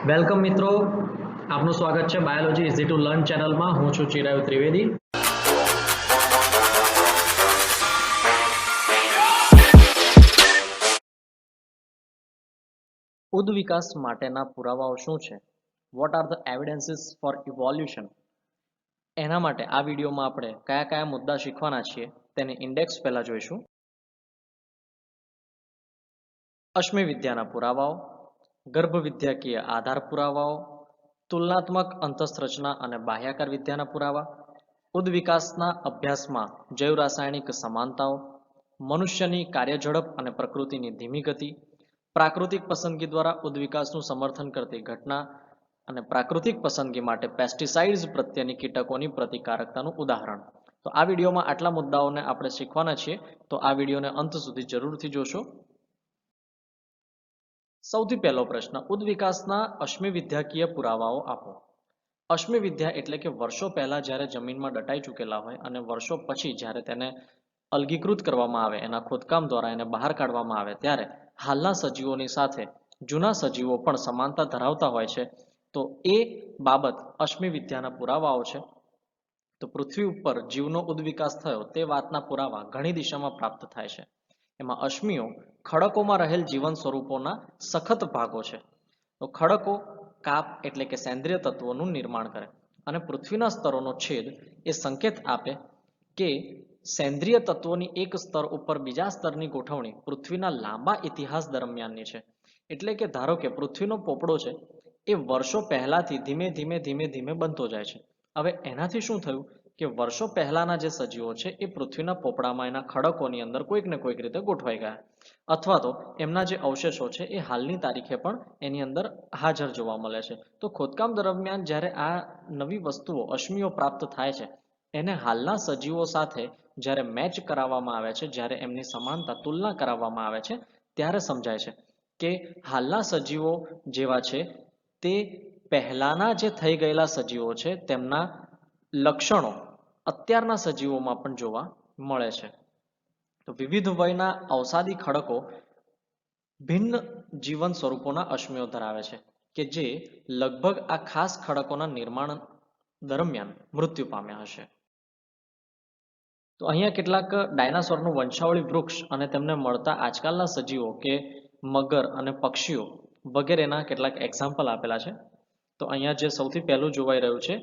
Welcome મિત્રો, આપનું સ્વાગત છે બાયોલોજી ઇઝી ટુ લર્ન ચેનલમાં. હું છું ચિરાયુ ત્રિવેદી. ઉદ્વિકાસ માટેના પુરાવાઓ શું છે? What are the evidences for evolution? એના માટે આ વિડીયોમાં આપણે કયા કયા મુદ્દા શીખવાના છીએ તેની ઇન્ડેક્સ પહેલા જોઈશું. અશ્મિ વિદ્યાના પુરાવાઓ, ગર્ભવિદ્યાકીય આધાર પુરાવાઓ, તુલનાત્મક અંતઃસ્રચના અને બાહ્યાકાર વિદ્યાના પુરાવા, ઉદ્વિકાસના અભ્યાસમાં જૈવ રાસાયણિક સમાનતાઓ, મનુષ્યની કાર્યઝડપ અને પ્રકૃતિની ધીમી ગતિ, પ્રાકૃતિક પસંદગી દ્વારા ઉદ્વિકાસનું સમર્થન કરતી ઘટના અને પ્રાકૃતિક પસંદગી માટે પેસ્ટિસાઇડ્સ પ્રત્યેની કીટકોની પ્રતિકારકતાનું ઉદાહરણ. તો આ વિડીયોમાં આટલા મુદ્દાઓને આપણે શીખવાના છીએ, તો આ વિડીયોને અંત સુધી જરૂરથી જોશો. સૌથી પહેલો પ્રશ્ન, ઉદ્વિકાસના અશ્મિ વિદ્યાકીય પુરાવાઓ આપો. અશ્મિ વિદ્યા એટલે કે વર્ષો પહેલા જ્યારે જમીનમાં દટાઈ ચૂકેલા હોય અને વર્ષો પછી જ્યારે તેને અલગીકૃત કરવામાં આવે, એના ખોદકામ દ્વારા એને બહાર કાઢવામાં આવે, ત્યારે હાલના સજીવોની સાથે જૂના સજીવો પણ સમાનતા ધરાવતા હોય છે. તો એ બાબત અશ્મિ વિદ્યાના પુરાવાઓ છે. તો પૃથ્વી ઉપર જીવનો ઉદ્વિકાસ થયો તે વાતના પુરાવા ઘણી દિશામાં પ્રાપ્ત થાય છે. એમાં અશ્મિઓ ખડકોમાં રહેલ જીવન સ્વરૂપોના સખત ભાગો છે. તો ખડકો કાપ એટલે કે સેન્દ્રિય તત્વોનું નિર્માણ કરે અને પૃથ્વીના સ્તરોનો છેદ એ સંકેત આપે કે સેન્દ્રિય તત્વોની એક સ્તર ઉપર બીજા સ્તરની ગોઠવણી પૃથ્વીના લાંબા ઇતિહાસ દરમિયાનની છે. એટલે કે ધારો કે પૃથ્વીનો પોપડો છે એ વર્ષો પહેલાથી ધીમે ધીમે ધીમે ધીમે બનતો જાય છે. હવે એનાથી શું થયું કે વર્ષો પહેલાના જે સજીવો છે એ પૃથ્વીના પોપડામાં એના ખડકોની અંદર કોઈક ને કોઈક રીતે ગોઠવાઈ ગયા, અથવા તો એમના જે અવશેષો છે એ હાલની તારીખે પણ એની અંદર હાજર જોવા મળે છે. તો ખોદકામ દરમિયાન જ્યારે આ નવી વસ્તુઓ અશ્મિઓ પ્રાપ્ત થાય છે, એને હાલના સજીવો સાથે જ્યારે મેચ કરાવવામાં આવે છે, જ્યારે એમની સમાનતા તુલના કરાવવામાં આવે છે, ત્યારે સમજાય છે કે હાલના સજીવો જેવા છે તે પહેલાના જે થઈ ગયેલા સજીવો છે તેમના લક્ષણો અત્યારના સજીવોમાં પણ જોવા મળે છે. તો વિવિધ વયના અવસાદી ખડકો ભિન્ન જીવન સ્વરૂપોના અશ્મિઓ ધરાવે છે કે જે લગભગ આ ખાસ ખડકોના નિર્માણ દરમિયાન મૃત્યુ પામ્યા હશે. તો અહીંયા કેટલાક ડાયનાસોરનું વંશાવળી વૃક્ષ અને તેમને મળતા આજકાલના સજીવો કે મગર અને પક્ષીઓ વગેરેના કેટલાક એક્ઝામ્પલ આપેલા છે. તો અહીંયા જે સૌથી પહેલું જોવાઈ રહ્યું છે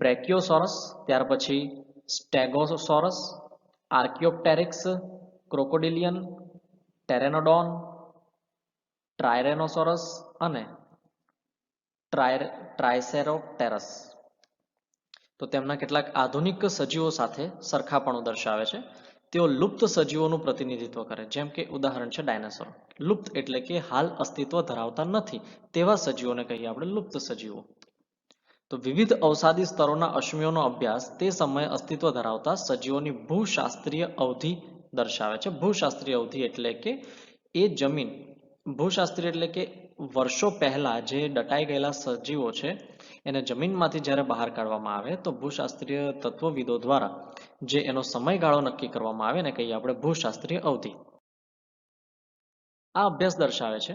બ્રેકિયોસોરસ, ત્યાર પછી સ્ટેગોસોરસ, આર્કિયોપ્ટેરિક્સ, ક્રોકોડિલિયન, ટેરેનોડોન, ટ્રાયરેનોસોરસ અને ટ્રાયસેરોપ્ટેરસ. તો તેમના કેટલાક આધુનિક સજીવો સાથે સરખાપણું દર્શાવે છે. તેઓ લુપ્ત સજીવોનું પ્રતિનિધિત્વ કરે, જેમ કે ઉદાહરણ છે ડાયનાસોર. લુપ્ત એટલે કે હાલ અસ્તિત્વ ધરાવતા નથી તેવા સજીવોને કહીએ આપણે લુપ્ત સજીવો. તો વિવિધ અવસાદી સ્તરોના અશ્મિઓનો અભ્યાસ તે સમયે અસ્તિત્વ ધરાવતા સજીવોની ભૂશાસ્ત્રીય અવધિ દર્શાવે છે. ભૂશાસ્ત્રીય અવધિ એટલે કે એ જમીન, ભૂશાસ્ત્રીય એટલે કે વર્ષો પહેલા જે દટાઈ ગયેલા સજીવો છે એને જમીનમાંથી જ્યારે બહાર કાઢવામાં આવે તો ભૂશાસ્ત્રીય તત્વવિદો દ્વારા જે એનો સમયગાળો નક્કી કરવામાં આવે ને કહીએ આપણે ભૂશાસ્ત્રીય અવધિ. આ અભ્યાસ દર્શાવે છે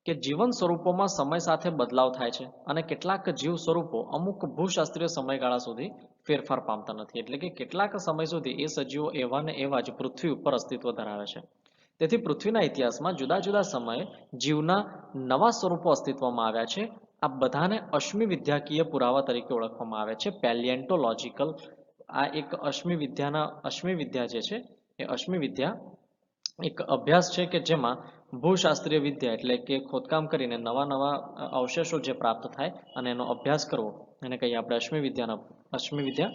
કે જીવન સ્વરૂપોમાં સમય સાથે બદલાવ થાય છે અને કેટલાક જીવ સ્વરૂપો અમુક ભૂશાસ્ત્રીય સમયગાળા સુધી ફેરફાર પામતા નથી. એટલે કે કેટલાક સમય સુધી એ સજીવો એવા ને એવા જ પૃથ્વી ઉપર અસ્તિત્વ ધરાવે છે. તેથી પૃથ્વીના ઇતિહાસમાં જુદા જુદા સમયે જીવના નવા સ્વરૂપો અસ્તિત્વમાં આવ્યા છે. આ બધાને અશ્મિ વિદ્યાકીય પુરાવા તરીકે ઓળખવામાં આવે છે. પેલિયન્ટોલોજીકલ આ એક અશ્મિ વિદ્યા જે છે એ અશ્મિ વિદ્યા એક અભ્યાસ છે કે જેમાં ભૂશાસ્ત્રીય વિદ્યા એટલે કે ખોદકામ કરીને નવા નવા અવશેષો જે પ્રાપ્ત થાય અને એનો અભ્યાસ કરવો એને કહીએ આપણે અશ્મિ વિદ્યા.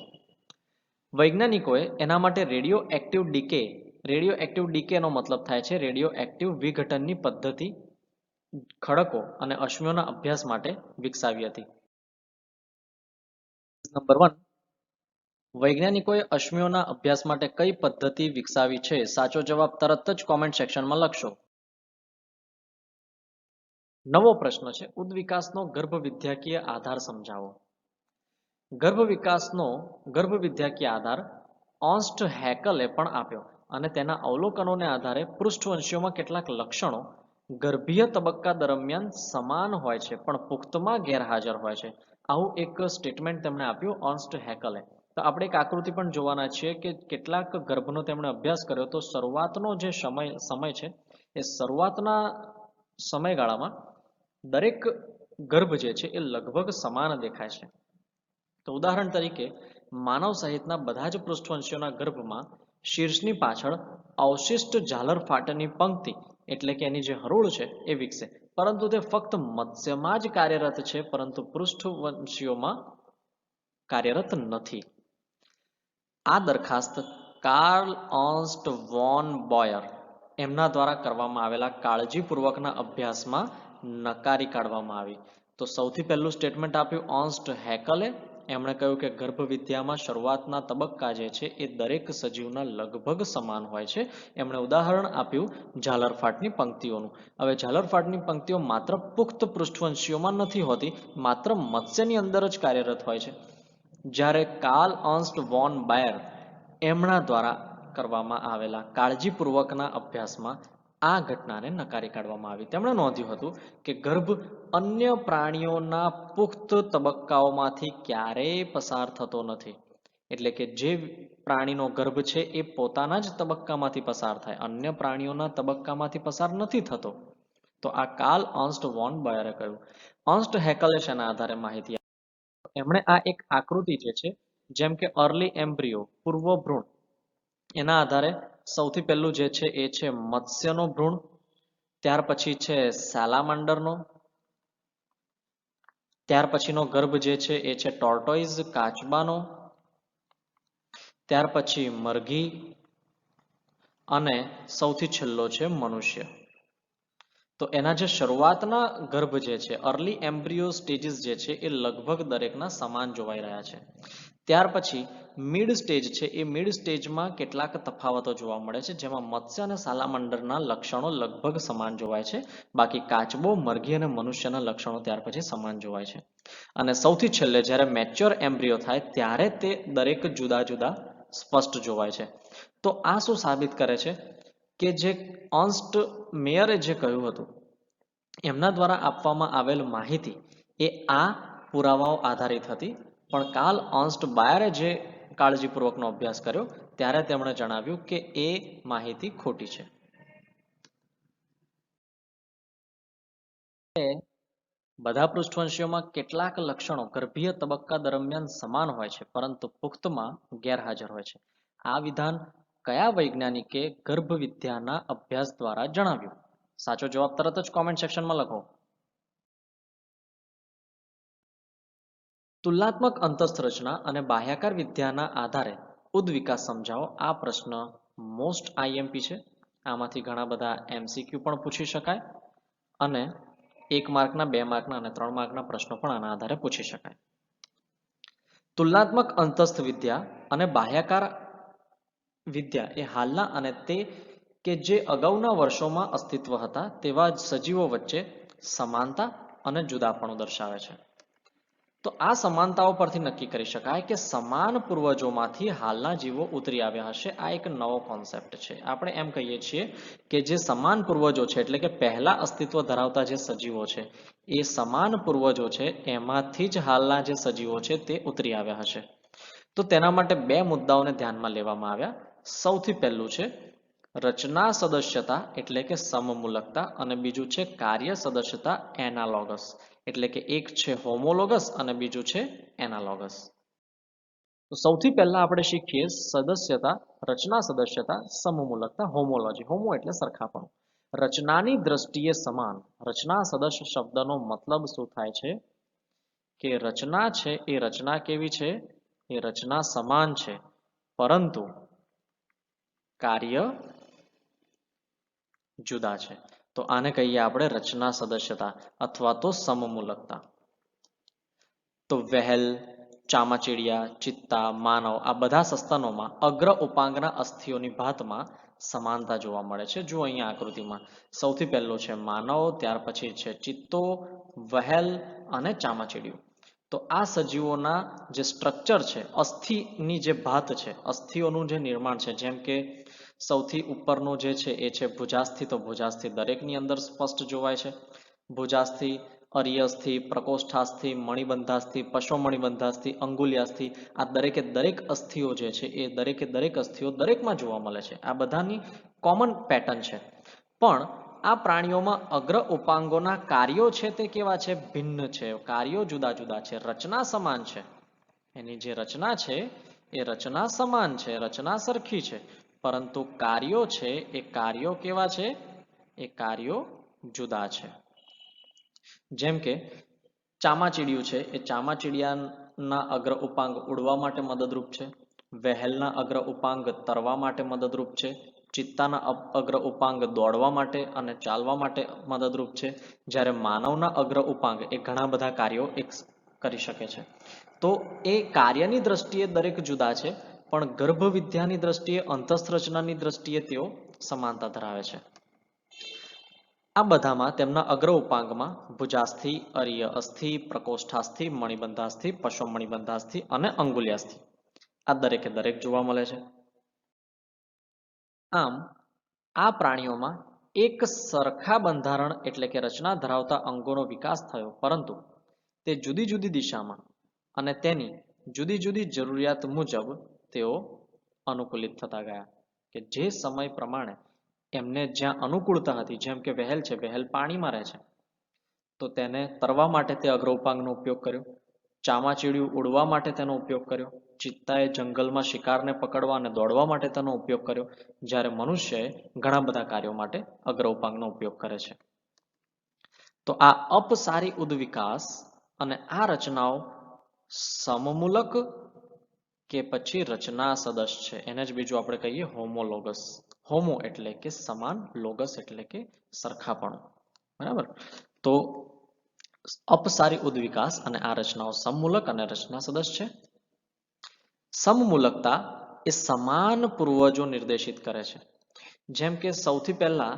વૈજ્ઞાનિકોએ એના માટે રેડિયો એક્ટિવ ડીકેનો મતલબ થાય છે રેડિયો એક્ટિવ વિઘટનની પદ્ધતિ ખડકો અને અશ્મિઓના અભ્યાસ માટે વિકસાવી હતી. નંબર 1, વૈજ્ઞાનિકોએ અશ્મિઓના અભ્યાસ માટે કઈ પદ્ધતિ વિકસાવી છે? સાચો જવાબ તરત જ કોમેન્ટ સેક્શનમાં લખશો. નવો પ્રશ્ન છે, ઉદ્વિકાસનો ગર્ભવિદ્યાકીય આધાર સમજાવો. ગર્ભવિદ્યાકીય આધાર ઓર્ન્સ્ટ હેકલે પણ આપ્યો અને તેના અવલોકનોને આધારે પૃષ્ઠવંશીઓમાં કેટલાક લક્ષણો ગર્ભીય તબક્કા દરમિયાન સમાન હોય છે પણ પુખ્તમાં ગેરહાજર હોય છે. આવું એક સ્ટેટમેન્ટ તેમણે આપ્યું અર્ન્સ્ટ હેકલે. તો આપણે એક આકૃતિ પણ જોવાના છીએ કે કેટલાક ગર્ભનો તેમણે અભ્યાસ કર્યો તો શરૂઆતનો જે સમય છે એ શરૂઆતના સમયગાળામાં દરેક ગર્ભ જે છે એ લગભગ સમાન દેખાય છે. તો ઉદાહરણ તરીકે માનવ સહિતના બધા જ પૃષ્ઠવંશીઓના ગર્ભમાં શીર્ષની પાછળ અવશિષ્ટ ઝાલર ફાટની પંક્તિ એટલે કે એની જે હરોળ છે એ વિકસે, પરંતુ તે ફક્ત મત્સ્યમાં જ કાર્યરત છે પરંતુ પૃષ્ઠવંશીઓમાં કાર્યરત નથી. આ દરખાસ્ત કાર્લ અર્ન્સ્ટ વોન બોયર એમના દ્વારા કરવામાં આવેલા કાળજીપૂર્વકના અભ્યાસમાં નકારી કાઢવામાં આવી. તો સૌથી પહેલું સ્ટેટમેન્ટ આપ્યું અર્ન્સ્ટ હેકલે. એમણે કહ્યું કે ગર્ભવિદ્યામાં શરૂઆતના તબક્કા જે છે એ દરેક સજીવના લગભગ સમાન હોય છે. એમણે ઉદાહરણ આપ્યું ઝાલરફાટની પંક્તિઓનું. હવે ઝાલરફાટની પંક્તિઓ માત્ર પુખ્ત પૃષ્ઠવંશીઓમાં નથી હોતી, માત્ર મત્સ્યની અંદર જ કાર્યરત હોય છે. જ્યારે કાર્લ અર્ન્સ્ટ વોન બાયર એમના દ્વારા કરવામાં આવેલા કાળજીપૂર્વકના અભ્યાસમાં આ ઘટનાને નકારી કાઢવામાં આવી. તેમણે નોંધ્યું હતું કે ગર્ભ અન્ય પ્રાણીઓના પુખ્ત તબક્કાઓમાંથી ક્યારેય પસાર થતો નથી. એટલે કે જે પ્રાણીનો ગર્ભ છે એ પોતાના જ તબક્કામાંથી પસાર થાય, અન્ય પ્રાણીઓના તબક્કામાંથી પસાર નથી થતો. તો આ કાર્લ અર્ન્સ્ટ વોન બાયરે કહ્યું. અર્ન્સ્ટ હેકલે શેના આધારે માહિતી આપી? એમણે આ એક આકૃતિ જે છે જેમ કે અર્લી એમ્બ્રિયો પૂર્વ ભ્રૂણ, એના આધારે સૌથી પહેલું જે છે એ છે મત્સ્યનો ભ્રૂણ, ત્યાર પછી છે સેલામાન્ડરનો, ત્યાર પછીનો ગર્ભ જે છે એ છે ટોર્ટોઇઝ કાચબાનો, ત્યાર પછી મરઘી અને સૌથી છેલ્લો છે મનુષ્ય. તો એના જે શરૂઆતના ગર્ભ જે છે અર્લી એમ્બ્રિયો સ્ટેજીસ જે છે એ લગભગ દરેકના સમાન જોવાઈ રહ્યા છે. ત્યાર પછી મિડ સ્ટેજ છે એ મિડ સ્ટેજમાં કેટલાક તફાવતો જોવા મળે છે, જેમાં મત્સ્ય અને સાલામંડરના લક્ષણો લગભગ સમાન જોવાય છે. બાકી કાચબો, મરઘી અને મનુષ્યના લક્ષણો ત્યાર પછી સમાન જોવાય છે. અને સૌથી છેલ્લે જ્યારે મેચ્યોર એમ્બ્રિયો થાય ત્યારે તે દરેક જુદા જુદા સ્પષ્ટ જોવાય છે. તો આ શું સાબિત કરે છે કે જે અર્ન્સ્ટ મેયરે જે કહ્યું હતું એમના દ્વારા આપવામાં આવેલ માહિતી એ આ પુરાવાઓ આધારિત હતી, પણ કાર્લ અર્ન્સ્ટ બાયરે જે કાળજીપૂર્વકનો અભ્યાસ કર્યો ત્યારે તેમણે જણાવ્યું કે એ માહિતી ખોટી છે. બધા પૃષ્ઠવંશીઓમાં કેટલાક લક્ષણો ગર્ભીય તબક્કા દરમિયાન સમાન હોય છે પરંતુ પુખ્તમાં ગેરહાજર હોય છે. આ વિધાન કયા વૈજ્ઞાનિકે ગર્ભવિદ્યાના અભ્યાસ દ્વારા જણાવ્યું? સાચો જવાબ તરત જ કોમેન્ટ સેક્શનમાં લખો. તુલનાત્મક અંતસ્થ અને બાહ્યાકાર વિદ્યાના આધારે ઉદ્વિકાસ સમજાવો. આ પ્રશ્ન મોસ્ટ આઈએમપી છે. આમાંથી ઘણા બધા એમસીક્યુ પણ પૂછી શકાય અને 1 માર્કના, 2 માર્કના અને 3 માર્કના પ્રશ્નો પણ આના આધારે પૂછી શકાય. તુલનાત્મક અંતસ્થ વિદ્યા અને બાહ્યાકાર વિદ્યા એ હાલના અને તે કે જે અગાઉના વર્ષોમાં અસ્તિત્વ હતા તેવા જ સજીવો વચ્ચે સમાનતા અને જુદાપણું દર્શાવે છે. તો આ સમાનતાઓ પરથી નક્કી કરી શકાય કે સમાન પૂર્વજોમાંથી હાલના જીવો ઉતરી આવ્યા હશે. આ એક નવો કોન્સેપ્ટ છે. આપણે એમ કહીએ છીએ કે જે સમાન પૂર્વજો છે એટલે કે પહેલા અસ્તિત્વ ધરાવતા જે સજીવો છે એ સમાન પૂર્વજો છે એમાંથી જ હાલના જે સજીવો છે તે ઉતરી આવ્યા હશે. તો તેના માટે 2 મુદ્દાઓને ધ્યાનમાં લેવામાં આવ્યા. સૌથી પહેલું છે રચના સદસ્યતા એટલે કે સમમૂલકતા અને બીજું છે કાર્ય સદસ્યતા એનાલોગસ એટલે કે એક છે હોમોલોગસ અને બીજું છે એનાલોગસ. તો સૌથી પહેલા આપણે શીખીએ સદસ્યતા, રચના સદસ્યતા, સમમૂલકતા, હોમોલોજી. હોમો એટલે સરખાપણું. રચનાની દ્રષ્ટિએ સમાન. રચના સદસ્ય શબ્દનો મતલબ શું થાય છે કે રચના છે એ રચના કેવી છે? એ રચના સમાન છે પરંતુ કાર્ય જુદા છે. તો આને કહીએ આપણે રચના સદસ્યતા અથવા તો સમમૂલકતા. તો વહેલ, ચામાચીડિયા, ચિત્તા, માનવ આ બધા સસ્તનોમાં અગ્ર ઉપાંગના અસ્થિઓની ભાતમાં સમાનતા જોવા મળે છે. જુઓ અહીંયા આકૃતિમાં સૌથી પહેલું છે માનવ, ત્યાર પછી છે ચિત્તો, વહેલ અને ચામાચીડિયું. તો આ સજીવોના જે સ્ટ્રક્ચર છે, અસ્થિની જે ભાત છે, અસ્થિઓનું જે નિર્માણ છે, જેમ કે સૌથી ઉપરનું જે છે એ છે ભુજાસ્થિ, તો ભુજાસ્થિ દરેકની અંદર સ્પષ્ટ જોવાય છે. ભુજાસ્થિ, અરિયસ્થિ, પ્રકોષ્ઠાસ્થિ, મણિબંધાસ્થિ, પશ્વમણિબંધાસ્થિ, અંગુલ્યાસ્થિ, આ દરેકે દરેક અસ્થિઓ જે છે એ દરેકે દરેક અસ્થિઓ દરેકમાં જોવા મળે છે. આ બધાની કોમન પેટર્ન છે. પણ આ પ્રાણીઓમાં અગ્ર ઉપાંગોના કાર્યો છે તે કેવા છે? ભિન્ન છે. કાર્યો જુદા જુદા છે. રચના સમાન છે. એની જે રચના છે એ રચના સમાન છે, રચના સરખી છે, પરંતુ કાર્યો છે એ કાર્યો કેવા છે? એ કાર્યો જુદા છે. જેમ કે ચામાચીડિયું છે, એ ચામાચીડિયાના અગ્ર ઉપાંગ ઉડવા માટે મદદરૂપ છે. વહેલના અગ્ર ઉપાંગ તરવા માટે મદદરૂપ છે. ચિત્તાના અગ્ર ઉપાંગ દોડવા માટે અને ચાલવા માટે મદદરૂપ છે. જ્યારે માનવના અગ્ર ઉપાંગ એ ઘણા બધા કાર્યો કરી શકે છે. તો એ કાર્યની દ્રષ્ટિએ દરેક જુદા છે, પણ ગર્ભ વિદ્યાની દ્રષ્ટિએ, અંતસ્થ રચનાની દ્રષ્ટિએ તેઓ સમાનતા ધરાવે છે. આ બધામાં તેમના અગ્ર ઉપાંગમાં ભુજાસ્થિ, અરિય અસ્થિ, પ્રકોષ્ઠાસ્થિ, મણિબંધાસ્થિ, પશ્વમણિબંધાસ્થિ અને અંગુલ્યાસ્થિ આ દરેકે દરેક જોવા મળે છે. આમ આ પ્રાણીઓમાં એક સરખા બંધારણ એટલે કે રચના ધરાવતા અંગોનો વિકાસ થયો, પરંતુ તે જુદી જુદી દિશામાં અને તેની જુદી જુદી જરૂરિયાત મુજબ તેઓ અનુકૂલિત થતા ગયા. કે જે સમય પ્રમાણે એમને જ્યાં અનુકૂળતા હતી, જેમ કે વહેલ છે, વહેલ પાણીમાં રહે છે, તો તેને તરવા માટે તે અગ્ર ઉપાંગનો ઉપયોગ કર્યો. ચામાચીડિયું ઉડવા માટે તેનો ઉપયોગ કર્યો. ચિત્તાએ જંગલમાં શિકારને પકડવા અને દોડવા માટે તેનો ઉપયોગ કર્યો. જ્યારે મનુષ્યએ ઘણા બધા કાર્યો માટે અગ્ર ઉપાંગનો ઉપયોગ કરે છે. તો આ અપસારી ઉદ્વિકાસ અને આ રચનાઓ સમમૂલક કે પછી રચના સદસ્ય છે. એને જ બીજું આપણે કહીએ હોમોલોગસ. હોમો એટલે કે સમાન, લોગસ એટલે કે સરખાપણું. બરાબર. તો અપસારી ઉદ્વિકાસ અને આ રચનાઓ સમમૂલક અને રચના સદસ્ય છે. સમમૂલકતા એ સમાન પૂર્વજો નિર્દેશિત કરે છે. જેમ કે સૌથી પહેલા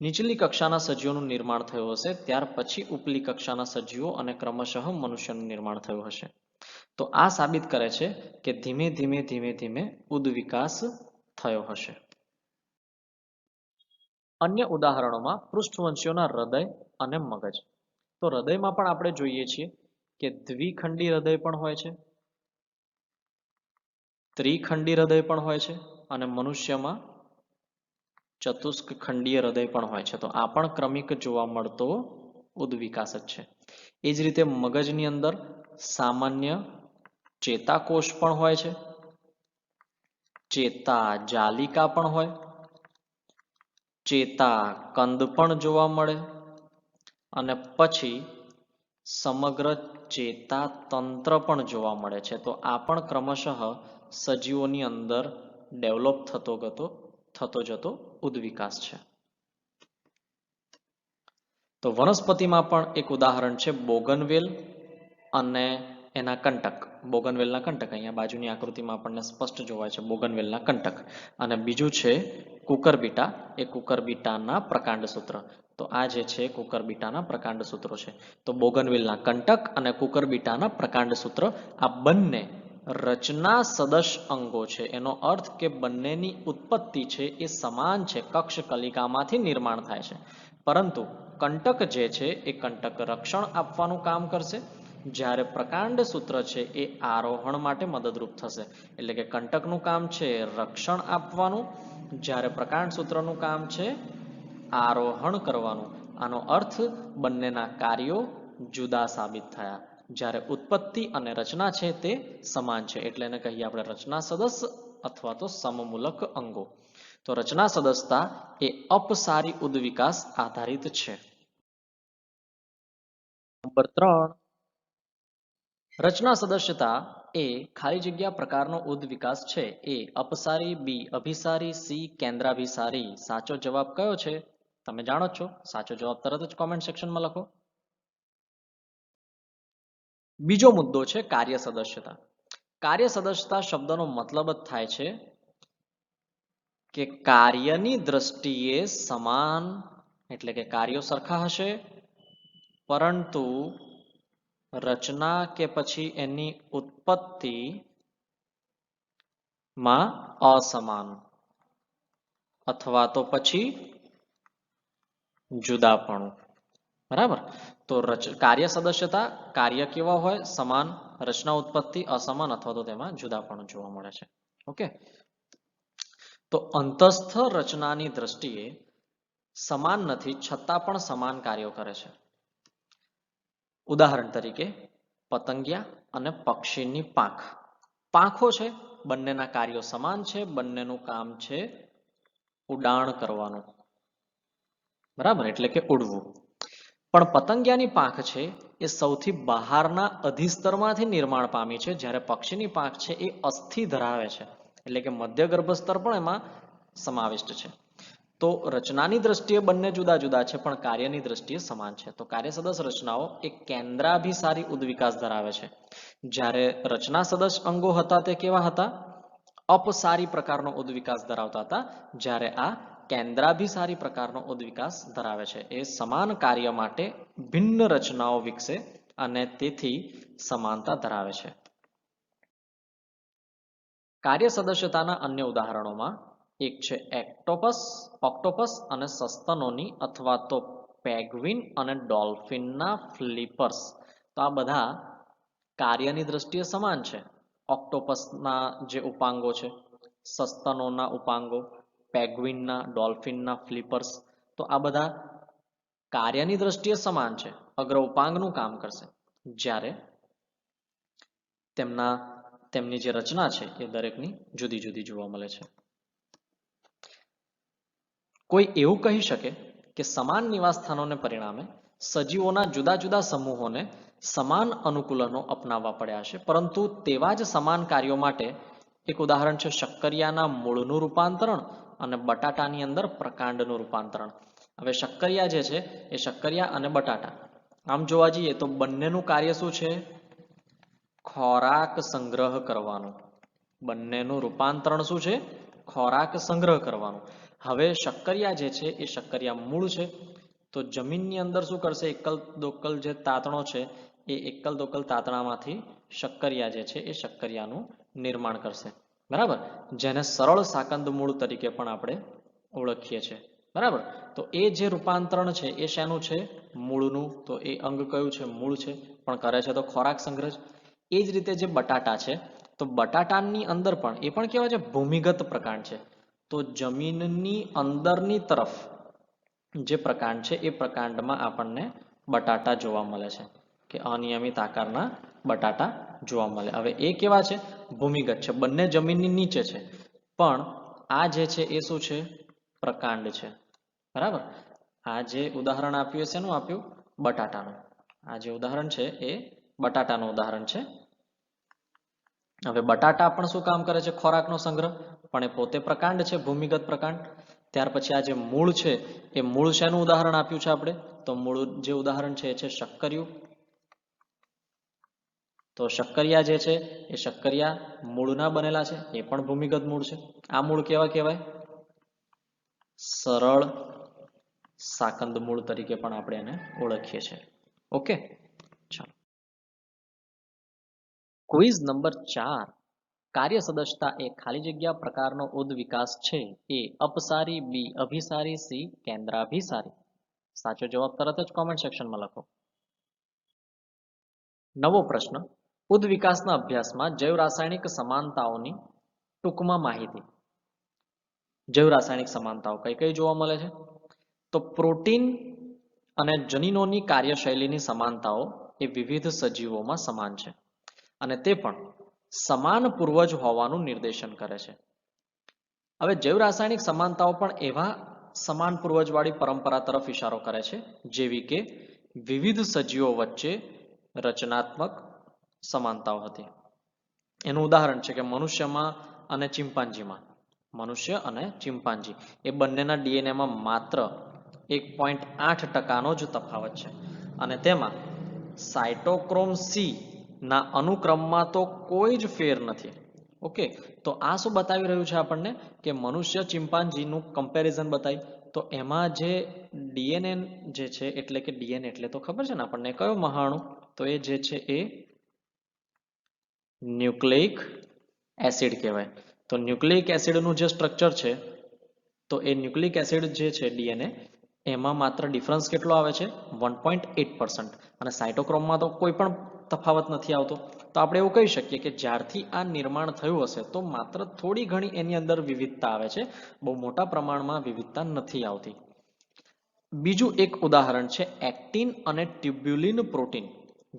નીચલી કક્ષાના સજીવોનું નિર્માણ થયું હશે, ત્યાર પછી ઉપલી કક્ષાના સજીવો અને ક્રમશઃ મનુષ્યનું નિર્માણ થયું હશે. તો આ સાબિત કરે છે કે ધીમે ધીમે ધીમે ધીમે ઉદ્વિકાસ થયો હશે. અન્ય ઉદાહરણોમાં પૃષ્ઠવંશીઓના હૃદય અને મગજ. તો હૃદયમાં પણ આપણે જોઈએ છીએ કે દ્વિખંડી હૃદય પણ હોય છે, ત્રિખંડી હૃદય પણ હોય છે, અને મનુષ્યમાં ચતુષ્ક ખંડીય હૃદય પણ હોય છે. તો આ પણ ક્રમિક જોવા મળતો ઉદ્વિકાસ જ છે. એ જ રીતે મગજની અંદર સામાન્ય ચેતાકોષ પણ હોય છે, ચેતા જાલિકા પણ હોય, ચેતા કંદ પણ જોવા મળે, અને પછી સમગ્ર ચેતા તંત્ર પણ જોવા મળે છે. તો આ પણ ક્રમશઃ સજીવોની અંદર ડેવલપ થતો જતો ઉદ્વિકાસ છે. તો વનસ્પતિમાં પણ એક ઉદાહરણ છે બોગનવેલ અને એના કંટક. બોગનવેલના કંટક અહીંયા બાજુની આકૃતિમાં આપણને સ્પષ્ટ જોવાય છે, બોગનવેલના કંટક. અને બીજું છે કુકરબીટા, એ કુકરબીટાના પ્રકાંડ સૂત્ર. તો આ જે છે કુકરબીટાના પ્રકાંડ સૂત્રો છે. તો બોગનવેલના કંટક અને કુકરબીટાના પ્રકાંડ સૂત્ર આ બંને રચના સદસ્ય અંગો છે. એનો અર્થ કે બંનેની ઉત્પત્તિ છે એ સમાન છે, કક્ષ કલિકામાંથી નિર્માણ થાય છે. પરંતુ કંટક જે છે એ કંટક રક્ષણ આપવાનું કામ કરશે, જ્યારે પ્રકાંડ સૂત્ર છે એ આરોહણ માટે મદદરૂપ થશે. એટલે કે કંટકનું કામ છે રક્ષણ આપવાનું, જ્યારે પ્રકાંડ સૂત્રનું કામ છે આરોહણ કરવાનું. આનો અર્થ બંનેના કાર્યો જુદા સાબિત થયા, જ્યારે ઉત્પત્તિ અને રચના છે તે સમાન છે. એટલે એને કહીએ આપણે રચના સદસ્ય અથવા તો સમમૂલક અંગો. તો રચના સદસ્યતા એ અપસારી ઉદ્વિકાસ આધારિત છે. નંબર 3, રચના સદસ્યતા એ ખાલી જગ્યા પ્રકારનો ઉદ્વિકાસ છે. એ અપસારી, બી અભિસારી, સી કેન્દ્રાભિસારી. સાચો જવાબ કયો છે તમે જાણો છો? સાચો જવાબ તરત જ કોમેન્ટ સેક્શનમાં લખો. બીજો મુદ્દો છે કાર્ય સદસ્યતા. કાર્ય સદસ્યતા શબ્દનો મતલબ જ થાય છે કે કાર્યની દ્રષ્ટિએ સમાન, એટલે કે કાર્યો સરખા હશે, પરંતુ રચના કે પછી એની ઉત્પત્તિમાં અસમાન. અથવા તો પછી જુદાપણું. બરાબર. તો કાર્ય સદસ્યતા, કાર્ય કેવા હોય? સમાન, રચના ઉત્પત્તિ અસમાન અથવા તો તેમાં જુદાપણું જોવા મળે છે. ઓકે. તો અંતસ્થ રચનાની દ્રષ્ટિએ સમાન નથી છતાં પણ સમાન કાર્યો કરે છે. ઉદાહરણ તરીકે પતંગિયા અને પક્ષીની પાંખ. પાંખો છે, બંનેના કાર્યો સમાન છે, બંનેનું કામ છે ઉડાણ કરવાનું. બરાબર, એટલે કે ઉડવું. પણ પતંગિયાની પાંખ છે એ સૌથી બહારના અધિસ્તરમાંથી નિર્માણ પામી છે, જ્યારે પક્ષીની પાંખ છે એ અસ્થિ ધરાવે છે, એટલે કે મધ્ય ગર્ભસ્તર પણ એમાં સમાવિષ્ટ છે. તો રચનાની દ્રષ્ટિએ બંને જુદા જુદા છે, પણ કાર્યની દ્રષ્ટિએ સમાન છે. તો કાર્ય સદસ્ય રચનાઓ એ કેન્દ્રાભિસારી ઉદ્વિકાસ ધરાવે છે, જ્યારે રચના સદસ્ય અંગો હતા તે કેવા હતા? અપસારી પ્રકારનો ઉદ્વિકાસ ધરાવતા હતા, જ્યારે આ કેન્દ્રાભિસારી પ્રકારનો ઉદ્વિકાસ ધરાવે છે. એ સમાન કાર્ય માટે ભિન્ન રચનાઓ વિકસે અને તેથી સમાનતા ધરાવે છે. કાર્ય સદસ્યતાના અન્ય ઉદાહરણોમાં એક છે ઓક્ટોપસ અને સસ્તનોની અથવા તો પેગ્વિન અને ડોલ્ફિનના ફ્લિપર્સ. તો આ બધા કાર્યની દ્રષ્ટિએ સમાન છે. ઓક્ટોપસના જે ઉપાંગો છે, સસ્તનોના ઉપાંગો, પેગ્વિનના, ડોલ્ફિનના ફ્લિપર્સ, તો આ બધા કાર્યની દ્રષ્ટિએ સમાન છે, અગ્ર ઉપાંગનું કામ કરશે, જ્યારે તેમની જે રચના છે એ દરેકની જુદી જુદી જોવા મળે છે. કોઈ એવું કહી શકે કે સમાન નિવાસ સ્થાનોને પરિણામે સજીવોના જુદા જુદા સમૂહોને સમાન અનુકૂલનો અપનાવવા પડ્યા છે, પરંતુ તેવા જ સમાન કાર્યો માટે એક ઉદાહરણ છે શક્કરિયાના મૂળનું રૂપાંતરણ અને બટાટાની અંદર પ્રકાંડનું રૂપાંતરણ. હવે શક્કરિયા જે છે એ શક્કરિયા અને બટાટા, આમ જોવા જઈએ તો બંનેનું કાર્ય શું છે? ખોરાક સંગ્રહ કરવાનું. બંનેનું રૂપાંતરણ શું છે? ખોરાક સંગ્રહ કરવાનું. હવે શક્કરિયા જે છે એ શક્કરિયા મૂળ છે, તો જમીનની અંદર શું કરશે? એકલ દોકલ જે તાતણો છે એ એકલ દોકલ તાતણામાંથી શક્કરિયા જે છે એ શક્કરિયાનું નિર્માણ કરશે. બરાબર, જેને સરળ સાકંદ મૂળ તરીકે પણ આપણે ઓળખીએ છીએ. બરાબર, તો એ જે રૂપાંતરણ છે એ શેનું છે? મૂળનું. તો એ અંગ કયું છે? મૂળ છે, પણ કરે છે તો ખોરાક સંગ્રહ. એ જ રીતે જે બટાટા છે, તો બટાટાની અંદર પણ એ પણ કેવા છે? ભૂમિગત પ્રકાંડ છે. તો જમીનની અંદરની તરફ જે પ્રકાંડ છે એ પ્રકાંડમાં આપણને બટાટા જોવા મળે છે, કે અનિયમિત આકારના બટાટા જોવા મળે. હવે એ કેવા છે? ભૂમિગત છે, બંને જમીનની નીચે છે, પણ આ જે છે એ શું છે? પ્રકાંડ છે. બરાબર, આ જે ઉદાહરણ આપ્યું છે શેનું આપ્યું? બટાટાનું. આ જે ઉદાહરણ છે એ બટાટાનું ઉદાહરણ છે. હવે બટાટા પણ શું કામ કરે છે? ખોરાકનો સંગ્રહ, પણ એ પોતે પ્રકાંડ છે, ભૂમિગત પ્રકાંડ. ત્યાર પછી આ જે મૂળ છે એ મૂળ શેનું ઉદાહરણ આપ્યું છે આપણે? તો મૂળ જે ઉદાહરણ છે એ છે શક્કરિયું. તો શક્કરિયા જે છે એ શક્કરિયા મૂળના બનેલા છે, એ પણ ભૂમિગત મૂળ છે. આ મૂળ કેવા કહેવાય? સરળ સાકંદ મૂળ તરીકે પણ આપણે એને ઓળખીએ છીએ. ઓકે, ચાલો. Quiz number 4. કાર્ય સદસ્યતા એ ખાલી જગ્યા પ્રકારનો ઉદ્વિકાસ છે. એ અપસારી, બી અભિસારી, સી કેન્દ્રાભિસારી. સાચો જવાબ તરત જ કોમેન્ટ સેક્શનમાં લખો. નવો પ્રશ્ન. ઉદ્વિકાસના અભ્યાસમાં જૈવ રાસાયણિક સમાનતાઓની ટૂંકમાં માહિતી. જૈવ રાસાયણિક સમાનતાઓ કઈ કઈ જોવા મળે છે? તો પ્રોટીન અને જનીનોની કાર્યશૈલીની સમાનતાઓ એ વિવિધ સજીવોમાં સમાન છે, અને તે પણ સમાન પૂર્વજ હોવાનું નિર્દેશન કરે છે. હવે જૈવ રાસાયણિક સમાનતાઓ પણ એવા સમાન પૂર્વજવાળી પરંપરા તરફ ઇશારો કરે છે, જેવી કે વિવિધ સજીવો વચ્ચે રચનાત્મક સમાનતાઓ હતી. એનું ઉદાહરણ છે કે મનુષ્યમાં અને ચિમ્પાન્જીમાં, મનુષ્ય અને ચિમ્પાન્જી એ બંનેના ડીએનએમાં માત્ર 1.8% જ તફાવત છે, અને તેમાં સાયટોક્રોમ સી ના અનુક્રમમાં તો કોઈ જ ફેર નથી. ઓકે, તો આ શું બતાવી રહ્યું છે આપણને? કે મનુષ્ય ચિમ્પાન્જીનું કમ્પેરિઝન બતાવી. તો એમાં જે ડીએનએ જે છે, એટલે કે ડીએનએ એટલે તો ખબર છે ને આપણને, કયો મહાણુ? તો એ જે છે એ ન્યુક્લિક એસિડ કહેવાય. તો ન્યુક્લિક એસિડનું જે સ્ટ્રક્ચર છે તો એ ન્યુક્લિક એસિડ જે છે ડીએનએ એમાં માત્ર ડિફરન્સ કેટલો આવે છે 1.8%, અને સાયટોક્રોમમાં તો કોઈ પણ તફાવત નથી આવતો. તો આપણે એવું કહી શકીએ કે જ્યારથી આ નિર્માણ થયું હશે તો માત્ર થોડી ઘણી એની અંદર વિવિધતા આવે છે, બહુ મોટા પ્રમાણમાં વિવિધતા નથી આવતી. બીજું એક ઉદાહરણ છે એક્ટિન અને ટ્યુબ્યુલિન પ્રોટીન,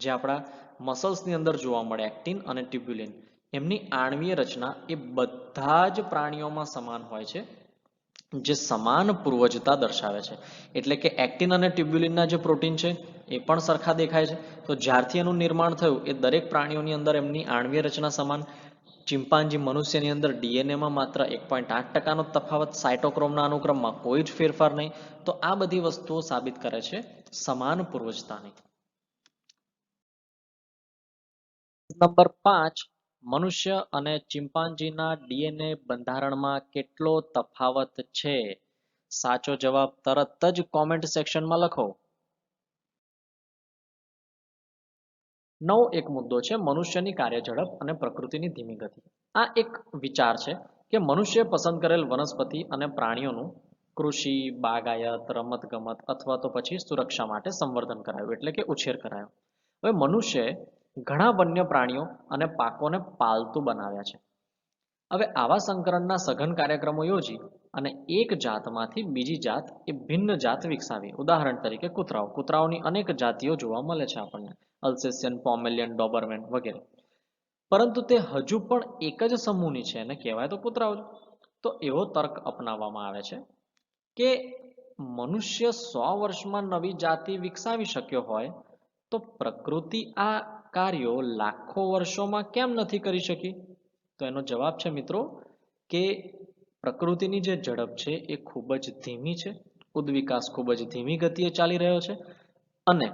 જે આપણા મસલ્સની અંદર જોવા મળે. એક્ટિન અને ટ્યુબ્યુલિન એમની આણ્વીય રચના એ બધા જ પ્રાણીઓમાં સમાન હોય છે, જે સમાન પૂર્વજતા દર્શાવે છે. એટલે કે એક્ટિન અને ટ્યુબ્યુલિનના જે પ્રોટીન છે એ પણ સરખા દેખાય છે. તો જ્યારથી એનું નિર્માણ થયું એ દરેક પ્રાણીઓની અંદર એમની આણ્વીય રચના સમાન. ચિમ્પાન્જી મનુષ્યની અંદર ડીએનએમાં માત્ર 1.8%નો તફાવત, સાયટોક્રોમના અનુક્રમમાં કોઈ જ ફેરફાર નહીં. તો આ બધી વસ્તુઓ સાબિત કરે છે સમાન પૂર્વજતાની. નંબર 5, મનુષ્ય અને ચિમ્પાન્જીના ડીએનએ બંધારણમાં કેટલો તફાવત છે? સાચો જવાબ તરત જ કોમેન્ટ સેક્શનમાં લખો. 9 એક મુદ્દો છે મનુષ્યની કાર્ય ઝડપ અને પ્રકૃતિની ધીમી ગતિ. આ એક વિચાર છે કે મનુષ્ય પસંદ કરેલ વનસ્પતિ અને પ્રાણીઓનું કૃષિ, બાગાયત, રમતગમત અથવા તો પછી સુરક્ષા માટે સંવર્ધન કરાયું, એટલે કે ઉછેર કરાયો. હવે મનુષ્યએ ઘણા વન્ય પ્રાણીઓ અને પાકોને પાલતુ બનાવ્યા છે. હવે આવા સંકરણના સઘન કાર્યક્રમો યોજી અને એક જાતમાંથી બીજી જાત એ ભિન્ન જાત વિકસાવી. ઉદાહરણ તરીકે કૂતરાઓ. કૂતરાઓની અનેક જાતિઓ જોવા મળે છે આપણને, અલ્સેશિયન, પોમેલિયન, ડોબરમેન વગેરે. પરંતુ તે હજુ પણ એક જ સમૂહની છે અને કહેવાય તો કૂતરાઓ જ. તો એવો તર્ક અપનાવવામાં આવે છે કે મનુષ્ય 100 વર્ષમાં નવી જાતિ વિકસાવી શક્યો હોય તો પ્રકૃતિ આ કાર્યો લાખો વર્ષોમાં કેમ નથી કરી શકી? તો એનો જવાબ છે મિત્રો કે પ્રકૃતિની જે ઝડપ છે એ ખૂબ જ ધીમી છે. ઉદ્વિકાસ ખૂબ જ ધીમી ગતિએ ચાલી રહ્યો છે, અને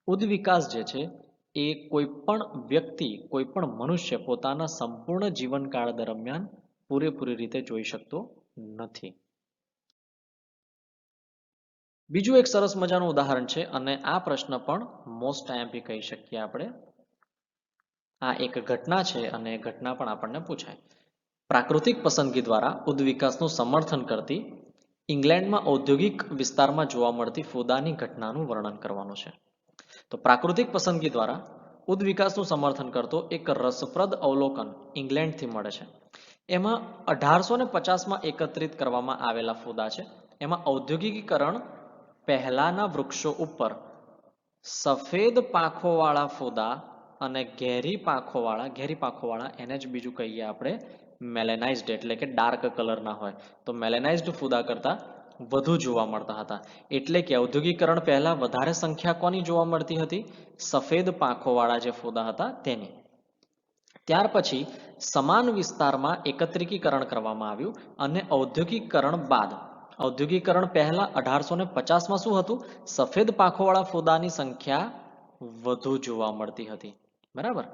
ઉદ્વિકાસ જે છે એ કોઈ પણ વ્યક્તિ, કોઈ પણ મનુષ્ય પોતાના સંપૂર્ણ જીવનકાળ દરમિયાન પૂરેપૂરી રીતે જોઈ શકતો નથી. બીજું એક સરસ મજાનું ઉદાહરણ છે, અને આ પ્રશ્ન પણ મોસ્ટ આઈએમપી કહી શકીએ આપણે. આ એક ઘટના છે અને એ ઘટના પણ આપણને પૂછાય. પ્રાકૃતિક પસંદગી દ્વારા ઉદ્વિકાસનું સમર્થન કરતી ઇંગ્લેન્ડમાં ઔદ્યોગિક વિસ્તારમાં જોવા મળતી ફૂદાની ઘટનાનું વર્ણન કરવાનું છે. તો પ્રાકૃતિક પસંદગી દ્વારા ઉદ્વિકાસનું સમર્થન કરતો એક રસપ્રદ અવલોકન ઇંગ્લેન્ડથી મળે છે. એમાં 1850માં એકત્રિત કરવામાં આવેલા ફૂદા છે. એમાં ઔદ્યોગિકીકરણ પહેલાના વૃક્ષો ઉપર સફેદ પાંખોવાળા ફૂદા અને ઘેરી પાંખોવાળા એને જ બીજું કહીએ આપણે મેલેનાઇઝ્ડ, એટલે કે ડાર્ક કલરના હોય તો મેલેનાઇઝ્ડ ફૂદા કરતાં વધુ જોવા મળતા હતા. એટલે કે ઔદ્યોગિકરણ પહેલા વધારે સંખ્યા કોની જોવા મળતી હતી? સફેદ પાંખોવાળા જે ફૂદા હતા તેની. ત્યાર પછી સમાન વિસ્તારમાં એકત્રીકરણ કરવામાં આવ્યું, અને ઔદ્યોગિકરણ બાદ, ઔદ્યોગિકરણ પહેલા 1850માં શું હતું? સફેદ પાંખોવાળા ફૂદાની સંખ્યા વધુ જોવા મળતી હતી. બરાબર.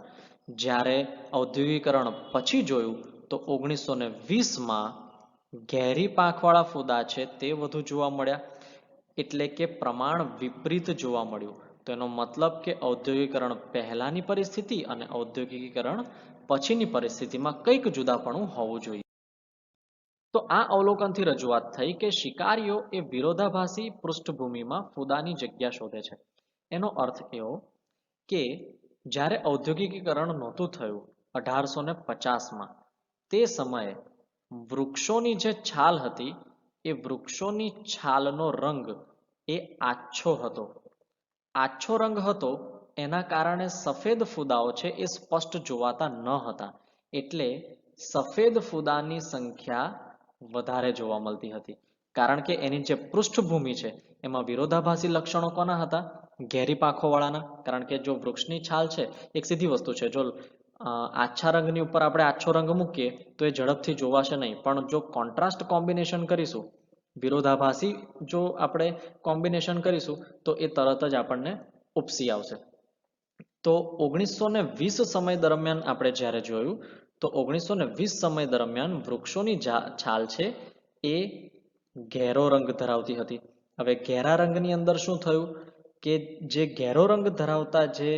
જ્યારે ઔદ્યોગિકરણ પછી જોયું તો 1920માં ઘેરી પાંખવાળા ફૂદા છે તે વધુ જોવા મળ્યા. એટલે કે પ્રમાણ વિપરીત જોવા મળ્યું. તો એનો મતલબ કે ઔદ્યોગિકરણ પહેલાની પરિસ્થિતિ અને ઔદ્યોગિકરણ પછીની પરિસ્થિતિમાં કંઈક જુદાપણું હોવું જોઈએ. તો આ અવલોકનથી રજૂઆત થઈ કે શિકારીઓ એ વિરોધાભાસી પૃષ્ઠભૂમિમાં ફૂદાની જગ્યા શોધે છે. એનો અર્થ એવો કે જ્યારે ઔદ્યોગિકીકરણ નહોતું થયું 1850માં, તે સમયે વૃક્ષોની જે છાલ હતી એ વૃક્ષોની છાલનો રંગ એ આછો હતો. આછો રંગ હતો એના કારણે સફેદ ફૂદાઓ છે એ સ્પષ્ટ જોવાતા ન હતા. એટલે સફેદ ફૂદાની સંખ્યા વધારે જોવા મળતી હતી, કારણ કે એની જે પૃષ્ઠભૂમિ છે એમાં વિરોધાભાસી લક્ષણો કોના હતા? ઘેરી પાંખોવાળાના. કારણ કે જો વૃક્ષની છાલ છે એક સીધી વસ્તુ છે, જો આછા રંગની ઉપર આપણે આછો રંગ મૂકીએ તો એ ઝડપથી જોવાશે નહીં, પણ જો કોન્ટ્રાસ્ટ કોમ્બિનેશન કરીશું, વિરોધાભાસી જો આપણે કોમ્બિનેશન કરીશું તો એ તરત જ આપણને ઉપસી આવશે. તો 1920 સમય દરમિયાન આપણે જ્યારે જોયું તો 1920 સમય દરમિયાન વૃક્ષોની છાલ છે એ ઘેરો રંગ ધરાવતી હતી. હવે ઘેરા રંગની અંદર શું થયું કે જે ઘેરો રંગ ધરાવતા જે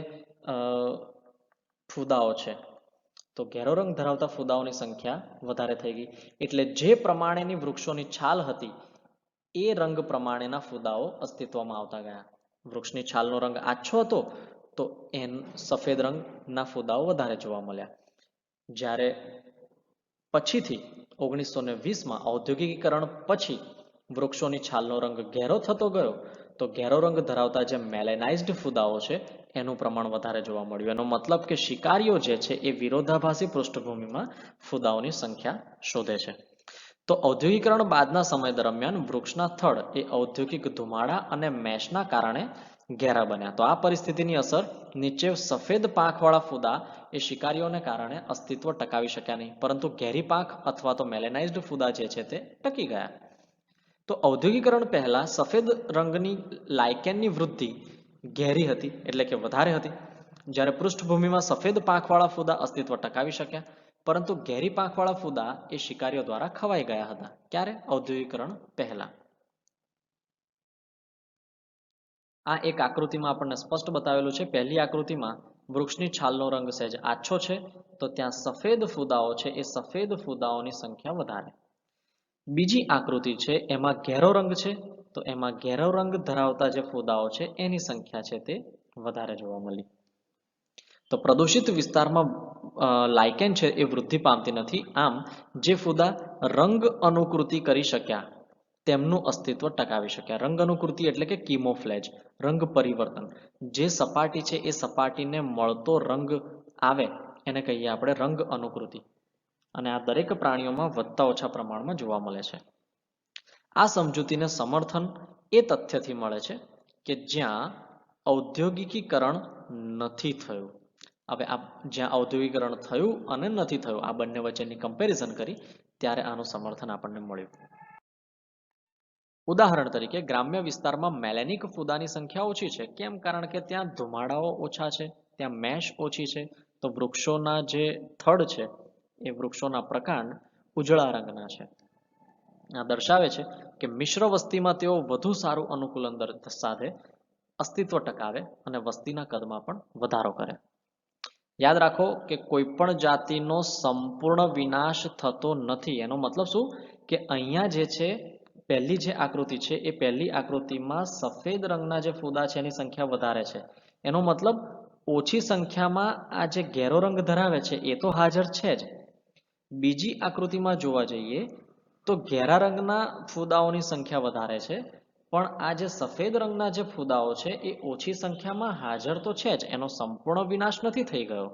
ફૂદાઓ છે તો ઘેરો રંગ ધરાવતા ફૂદાઓની સંખ્યા વધારે થઈ ગઈ. એટલે જે પ્રમાણેની વૃક્ષોની છાલ હતી એ રંગ પ્રમાણેના ફૂદાઓ અસ્તિત્વમાં આવતા ગયા. વૃક્ષની છાલનો રંગ આછો હતો તો સફેદ રંગના ફૂદાઓ વધારે જોવા મળ્યા. જ્યારે પછીથી 1920માં ઔદ્યોગિકીકરણ પછી વૃક્ષોની છાલનો રંગ ઘેરો થતો ગયો તો ઘેરો રંગ ધરાવતા જે મેલેનાઇઝ્ડ ફૂદાઓ છે એનું પ્રમાણ વધારે જોવા મળ્યું. એનો મતલબ કે શિકારીઓ જે છે એ વિરોધાભાસી પૃષ્ઠભૂમિમાં ફૂદાઓની સંખ્યા શોધે છે. તો ઔદ્યોગિકરણ બાદના સમય દરમિયાન વૃક્ષના થડ એ ઔદ્યોગિક ધુમાડા અને મેશના કારણે ઘેરા બન્યા. તો આ પરિસ્થિતિની અસર નીચે સફેદ પાંખવાળા ફૂદા એ શિકારીઓને કારણે અસ્તિત્વ ટકાવી શક્યા નહીં, પરંતુ ઘેરી પાંખ અથવા તો મેલેનાઇઝ્ડ ફૂદા જે છે તે ટકી ગયા. તો ઔદ્યોગિકરણ પહેલા સફેદ રંગની લાઇકેનની વૃદ્ધિ ઘેરી હતી, એટલે કે વધારે હતી. જ્યારે પૃષ્ઠભૂમિમાં સફેદ પાંખવાળા ફૂદા અસ્તિત્વ ટકાવી શક્યા, પરંતુ ઘેરી પાંખવાળા ફૂદા એ શિકારીઓ દ્વારા ખવાઈ ગયા હતા. ક્યારે? ઔદ્યોગિકરણ પહેલા. આ એક આકૃતિમાં આપણને સ્પષ્ટ બતાવેલું છે. પહેલી આકૃતિમાં વૃક્ષની છાલનો રંગ સહેજ આછો છે, તો ત્યાં સફેદ ફૂદાઓ છે એ સફેદ ફૂદાઓની સંખ્યા વધારે. બીજી આકૃતિ છે એમાં ઘેરો રંગ છે, તો એમાં ઘેરો રંગ ધરાવતા જે ફૂદાઓ છે એની સંખ્યા છે તે વધારે જોવા મળી. તો પ્રદૂષિત વિસ્તારમાં લાઇકેન છે એ વૃદ્ધિ પામતી નથી. આમ જે ફૂદા રંગ અનુકૃતિ કરી શક્યા તેમનું અસ્તિત્વ ટકાવી શક્યા. રંગ અનુકૃતિ એટલે કે કિમોફ્લેજ, રંગ પરિવર્તન. જે સપાટી છે એ સપાટીને મળતો રંગ આવે એને કહીએ આપણે રંગ અનુકૃતિ. અને આ દરેક પ્રાણીઓમાં વધતા ઓછા પ્રમાણમાં જોવા મળે છે. આ સમજૂતીને સમર્થન એ તથ્યથી મળે છે કે જ્યાં ઔદ્યોગિકીકરણ નથી થયું. હવે આ જ્યાં ઔદ્યોગિકરણ થયું અને નથી થયું આ બંને વચ્ચેની કમ્પેરિઝન કરી ત્યારે આનું સમર્થન આપણને મળ્યું. ઉદાહરણ તરીકે ગ્રામ્ય વિસ્તારમાં મેલેનિક ફૂદાની સંખ્યા ઓછી છે. કેમ? કારણ કે ત્યાં ધુમાડાઓ ઓછા છે, ત્યાં મેશ ઓછી છે. તો વૃક્ષોના જે થડ છે એ વૃક્ષોના પ્રકાંડ ઉજળા રંગના છે. આ દર્શાવે છે કે મિશ્ર વસ્તીમાં તેઓ વધુ સારું અનુકૂલન સાથે અસ્તિત્વ ટકાવે અને વસ્તીના કદમાં પણ વધારો કરે. યાદ રાખો કે કોઈ પણ જાતિનો સંપૂર્ણ વિનાશ થતો નથી. એનો મતલબ શું કે અહીંયા જે છે પહેલી જે આકૃતિ છે એ પહેલી આકૃતિમાં સફેદ રંગના જે ફૂદા છે એની સંખ્યા વધારે છે. એનો મતલબ ઓછી સંખ્યામાં આ જે ઘેરો રંગ ધરાવે છે એ તો હાજર છે જ. બીજી આકૃતિમાં જોવા જઈએ તો ઘેરા રંગના ફૂદાઓની સંખ્યા વધારે છે, પણ આ જે સફેદ રંગના જે ફૂદાઓ છે એ ઓછી સંખ્યામાં હાજર તો છે જ, એનો સંપૂર્ણ વિનાશ નથી થઈ ગયો.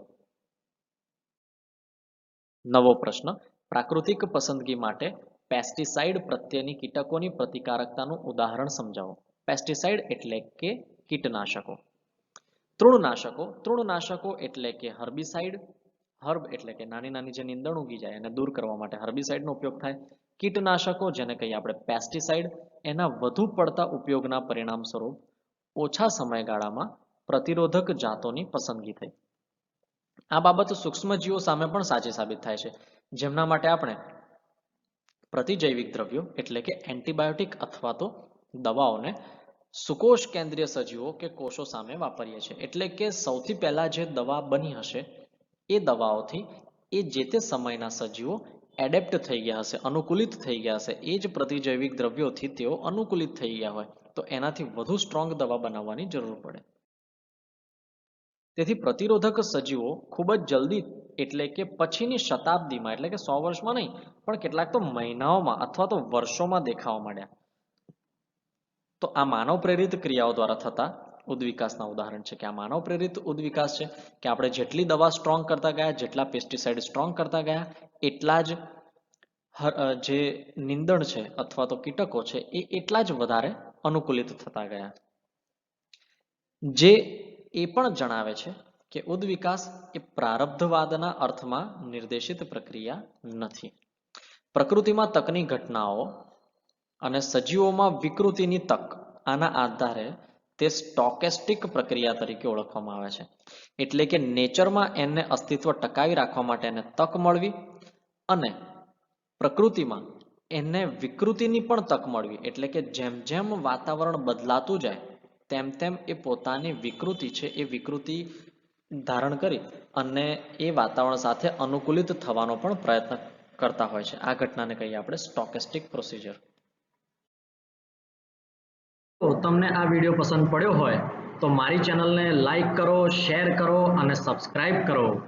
નવો પ્રશ્ન, પ્રાકૃતિક પસંદગી માટે પેસ્ટિસાઇડ પ્રત્યેની કીટકોની પ્રતિકારકતાનું ઉદાહરણ સમજાવો. પેસ્ટિસાઇડ એટલે કે કીટનાશકો. તૃણનાશકો એટલે કે હર્બિસાઇડ. હર્બ એટલે કે નાની નાની જે નીંદણ ઉગી જાય એને દૂર કરવા માટે હર્બિસાઇડનો ઉપયોગ થાય. કીટનાશકો જેને કહીએ આપણે પેસ્ટિસાઇડ, એના વધુ પડતા ઉપયોગના પરિણામ સ્વરૂપ ઓછા સમયગાળામાં પ્રતિરોધક જાતોની પસંદગી થઈ. આ બાબત સૂક્ષ્મજીવો સામે પણ સાચી સાબિત થાય છે, જેમના માટે આપણે પ્રતિજૈવિક દ્રવ્યો એટલે કે એન્ટીબાયોટિક અથવા તો દવાઓને સુકોષ કેન્દ્રીય સજીવો કે કોષો સામે વાપરીએ છીએ. એટલે કે સૌથી પહેલા જે દવા બની હશે એ દવાઓથી એ જે તે સમયના સજીવો એડેપ્ટ થઈ ગયા હશે, અનુકૂલિત થઈ ગયા હશે. એ જ પ્રતિજૈવિક દ્રવ્યોથી તેઓ અનુકૂલિત થઈ ગયા હોય તો એનાથી વધુ સ્ટ્રોંગ દવા બનાવવાની જરૂર પડે. તેથી પ્રતિરોધક સજીવો ખૂબ જ જલ્દી એટલે કે પછીની શતાબ્દીમાં એટલે કે 100 વર્ષમાં નહીં પણ કેટલાક તો મહિનાઓમાં અથવા તો વર્ષોમાં દેખાવા માંડ્યા. તો આ માનવ પ્રેરિત ક્રિયાઓ દ્વારા થતા ઉદ્વિકાસના ઉદાહરણ છે. કે આ માનવ પ્રેરિત ઉદ્વિકાસ છે કે આપણે જેટલી દવા સ્ટ્રોંગ કરતા ગયા, જેટલા પેસ્ટિસાઇડ સ્ટ્રોંગ કરતા ગયા, એટલા જ જે નીંદણ છે અથવા તો કીટકો છે એ એટલા જ વધારે અનુકૂલિત થતા ગયા. જે એ પણ જણાવે છે કે ઉદ્વિકાસ એ પ્રારબ્ધવાદના અર્થમાં નિર્દેશિત પ્રક્રિયા નથી. પ્રકૃતિમાં તકની ઘટનાઓ અને સજીવોમાં વિકૃતિની તક, આના આધારે તે સ્ટોકેસ્ટિક પ્રક્રિયા તરીકે ઓળખવામાં આવે છે. એટલે કે નેચરમાં એને અસ્તિત્વ ટકાવી રાખવા માટે એને તક મળવી અને પ્રકૃતિમાં એને વિકૃતિની પણ તક મળવી. એટલે કે જેમ જેમ વાતાવરણ બદલાતું જાય તેમ તેમ એ પોતાની વિકૃતિ છે એ વિકૃતિ ધારણ કરી અને એ વાતાવરણ સાથે અનુકૂલિત થવાનો પણ પ્રયત્ન કરતા હોય છે. આ ઘટનાને કહીએ આપણે સ્ટોકેસ્ટિક પ્રોસિજર. તો તમને આ વિડીયો પસંદ પડ્યો હોય તો મારી ચેનલને લાઈક કરો, શેર કરો અને સબસ્ક્રાઇબ કરો.